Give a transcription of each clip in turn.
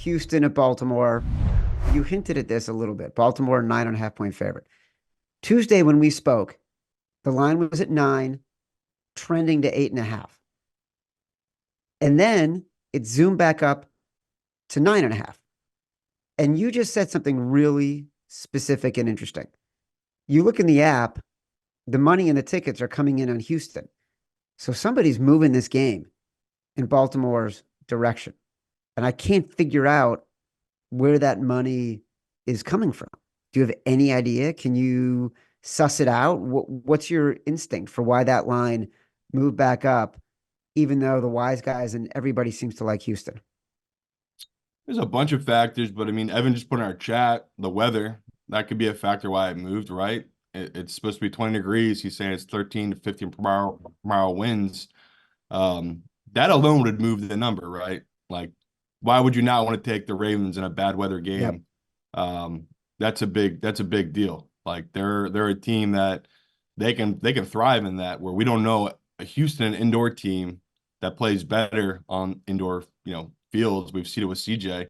Houston at Baltimore. You hinted at this a little bit. Baltimore, 9.5 point favorite. Tuesday, when we spoke, the line was at 9, trending to 8.5. And then it zoomed back up to 9.5. And you just said something really specific and interesting. You look in the app, the money and the tickets are coming in on Houston. So somebody's moving this game in Baltimore's direction. And I can't figure out where that money is coming from. Do you have any idea? Can you suss it out? What's your instinct for why that line moved back up, even though the wise guys and everybody seems to like Houston? There's a bunch of factors, but I mean, Evan just put in our chat the weather. That could be a factor why it moved, right? It's supposed to be 20 degrees. He's saying it's 13 to 15 per mile winds. That alone would move the number, right? Like, why would you not want to take the Ravens in a bad weather Yep. game? That's a big deal. Like they're a team that they can thrive in that where we don't know a Houston indoor team that plays better on indoor, fields. We've seen it with CJ.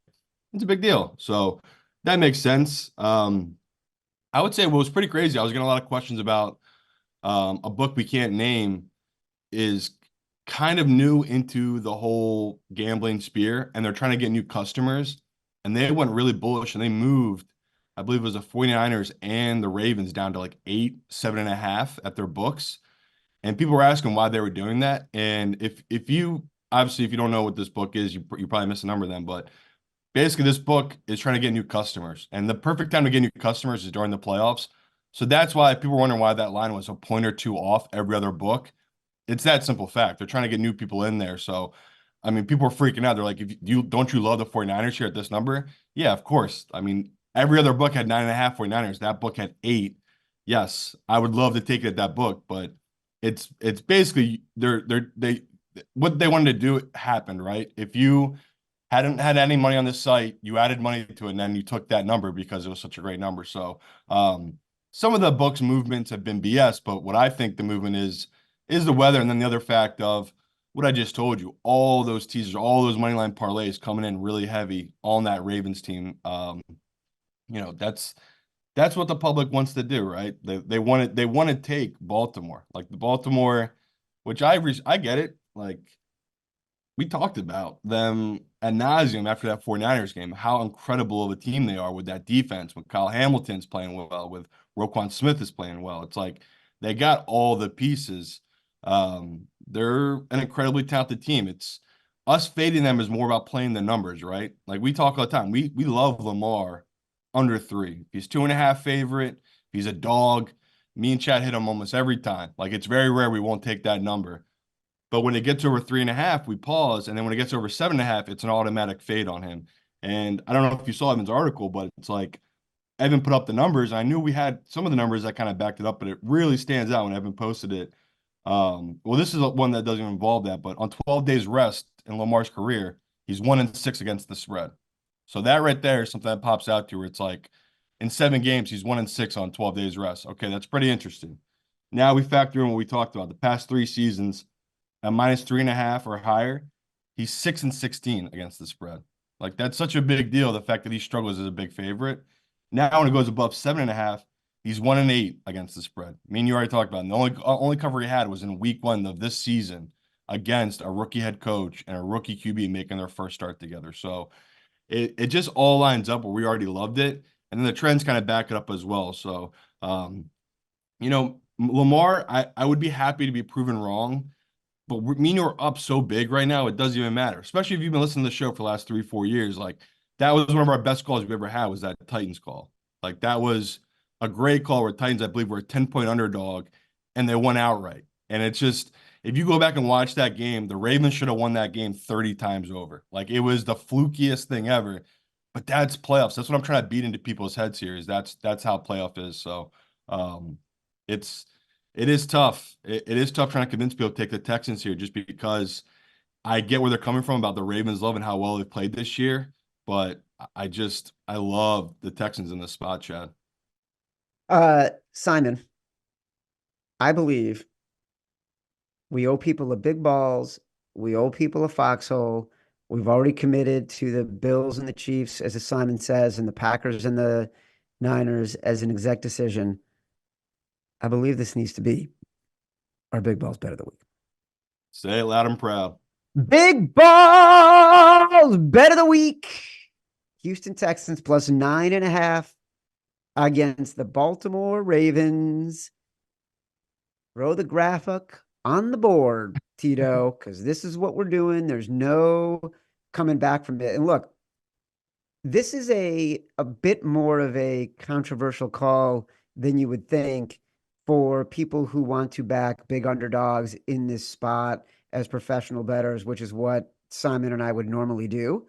It's a big deal. So that makes sense. I would say what was pretty crazy. I was getting a lot of questions about a book we can't name is kind of new into the whole gambling sphere, and they're trying to get new customers. And they went really bullish, and they moved, I believe it was the 49ers and the Ravens down to like 8, 7.5 at their books. And people were asking why they were doing that. And if you obviously if you don't know what this book is, you probably missed a number then. But basically, this book is trying to get new customers, and the perfect time to get new customers is during the playoffs. So that's why people were wondering why that line was a point or two off every other book. It's that simple fact. They're trying to get new people in there. So, I mean, people are freaking out. They're like, if you don't you love the 49ers here at this number? Yeah, of course. I mean, every other book had 9.5 49ers. That book had 8. Yes, I would love to take it at that book, but it's basically they what they wanted to do happened, right? If you hadn't had any money on this site, you added money to it, and then you took that number because it was such a great number. So some of the books movements have been BS, but what I think the movement is the weather, and then the other fact of what I just told you, all those teasers, all those money line parlays coming in really heavy on that Ravens team. That's what the public wants to do, right? They want to take Baltimore, like the Baltimore, which I get it. Like we talked about them ad nauseum after that 49ers game, how incredible of a team they are with that defense, when Kyle Hamilton's playing well, with Roquan Smith is playing well. It's like they got all the pieces. They're an incredibly talented team. It's us fading them is more about playing the numbers, right? Like we talk all the time. We love Lamar under 3. He's 2.5 favorite. He's a dog. Me and Chad hit him almost every time. Like it's very rare we won't take that number. But when it gets over 3.5, we pause. And then when it gets over 7.5, it's an automatic fade on him. And I don't know if you saw Evan's article, but it's like Evan put up the numbers. I knew we had some of the numbers that kind of backed it up, but it really stands out when Evan posted it. Well, this is one that doesn't involve that, but on 12 days rest in Lamar's career, he's 1-6 against the spread. So that right there is something that pops out to you where it's like in 7 games, he's 1-6 on 12 days rest. Okay, that's pretty interesting. Now we factor in what we talked about the past 3 seasons at -3.5 or higher. He's 6-16 against the spread. Like that's such a big deal. The fact that he struggles as a big favorite. Now when it goes above 7.5, he's 1-8 against the spread. I mean, you already talked about it. The only cover he had was in week 1 of this season against a rookie head coach and a rookie QB making their first start together. So it just all lines up where we already loved it. And then the trends kind of back it up as well. So, Lamar, I would be happy to be proven wrong, but me and you are up so big right now, it doesn't even matter. Especially if you've been listening to the show for the last 3, 4 years. Like that was one of our best calls we've ever had was that Titans call. Like that was a great call where Titans, I believe, were a 10-point underdog and they won outright. And it's just, if you go back and watch that game, the Ravens should have won that game 30 times over. Like it was the flukiest thing ever. But that's playoffs. That's what I'm trying to beat into people's heads here. Is that's how playoff is. So um, it's it is tough. It is tough trying to convince people to take the Texans here, just because I get where they're coming from about the Ravens love and how well they've played this year. But I love the Texans in this spot, Chad. Simon, I believe we owe people a big balls. We owe people a foxhole. We've already committed to the Bills and the Chiefs, as Simon says, and the Packers and the Niners as an exec decision. I believe this needs to be our big balls bet of the week. Say it loud and proud. Big balls bet of the week. Houston Texans plus 9.5 against the Baltimore Ravens. Throw the graphic on the board, Tito, because this is what we're doing. There's no coming back from it. And look, this is a bit more of a controversial call than you would think for people who want to back big underdogs in this spot as professional bettors, which is what Simon and I would normally do.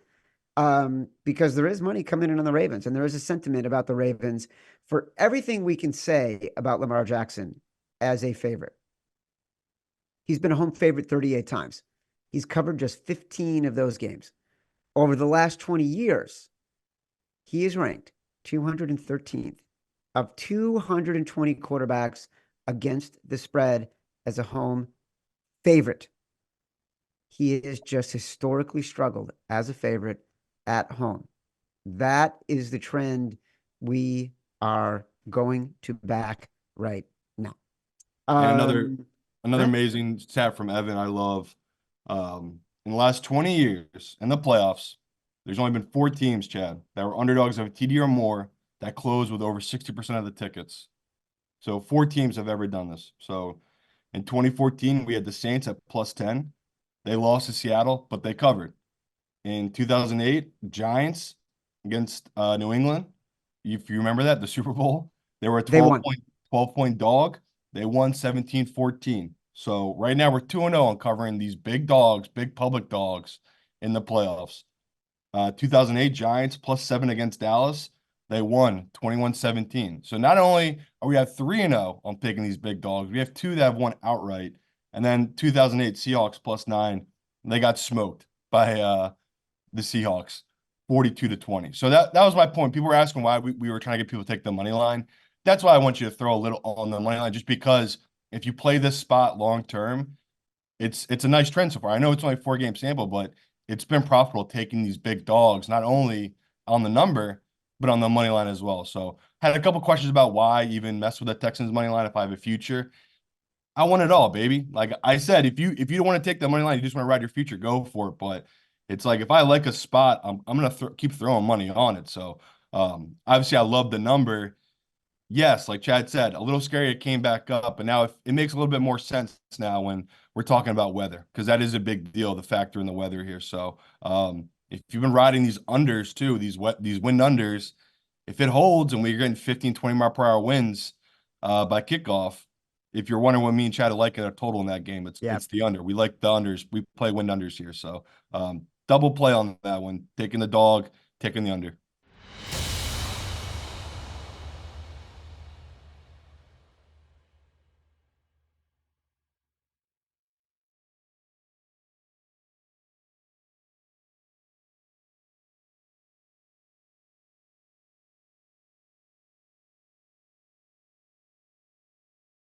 Because there is money coming in on the Ravens, and there is a sentiment about the Ravens for everything we can say about Lamar Jackson as a favorite. He's been a home favorite 38 times. He's covered just 15 of those games. Over the last 20 years, he is ranked 213th of 220 quarterbacks against the spread as a home favorite. He has just historically struggled as a favorite at home. That is the trend we are going to back right now. And another huh? amazing stat from Evan I love. In the last 20 years in the playoffs, there's only been 4 teams, Chad, that were underdogs of a TD or more that closed with over 60% of the tickets. So 4 teams have ever done this. So in 2014, we had the Saints at plus 10. They lost to Seattle, but they covered. In 2008, Giants against New England. If you remember that, the Super Bowl, they were a They 12 won. point, 12-point dog. They won 17-14. So right now we're 2-0 on covering these big dogs, big public dogs in the playoffs. 2008 Giants plus 7 against Dallas. They won 21-17. So not only are we at 3-0 on picking these big dogs, we have 2 that have won outright. And then 2008 Seahawks plus 9. They got smoked by the Seahawks 42-20. So that was my point. People were asking why we were trying to get people to take the money line. That's why I want you to throw a little on the money line, just because if you play this spot long term, it's a nice trend so far. I know it's only a 4-game sample, but it's been profitable taking these big dogs, not only on the number, but on the money line as well. So had a couple questions about why even mess with the Texans money line if I have a future. I want it all, baby. Like I said, if you don't want to take the money line, you just want to ride your future, go for it. But it's like if I like a spot, I'm gonna keep throwing money on it. So obviously I love the number. Yes, like Chad said, a little scary it came back up, but now it makes a little bit more sense now when we're talking about weather, because that is a big deal, the factor in the weather here. So if you've been riding these unders too, these wind unders, if it holds and we're getting 15, 20 mile per hour winds by kickoff, if you're wondering what me and Chad are liking a total in that game, Yeah. it's the under. We like the unders. We play wind unders here. So double play on that one, taking the dog, taking the under.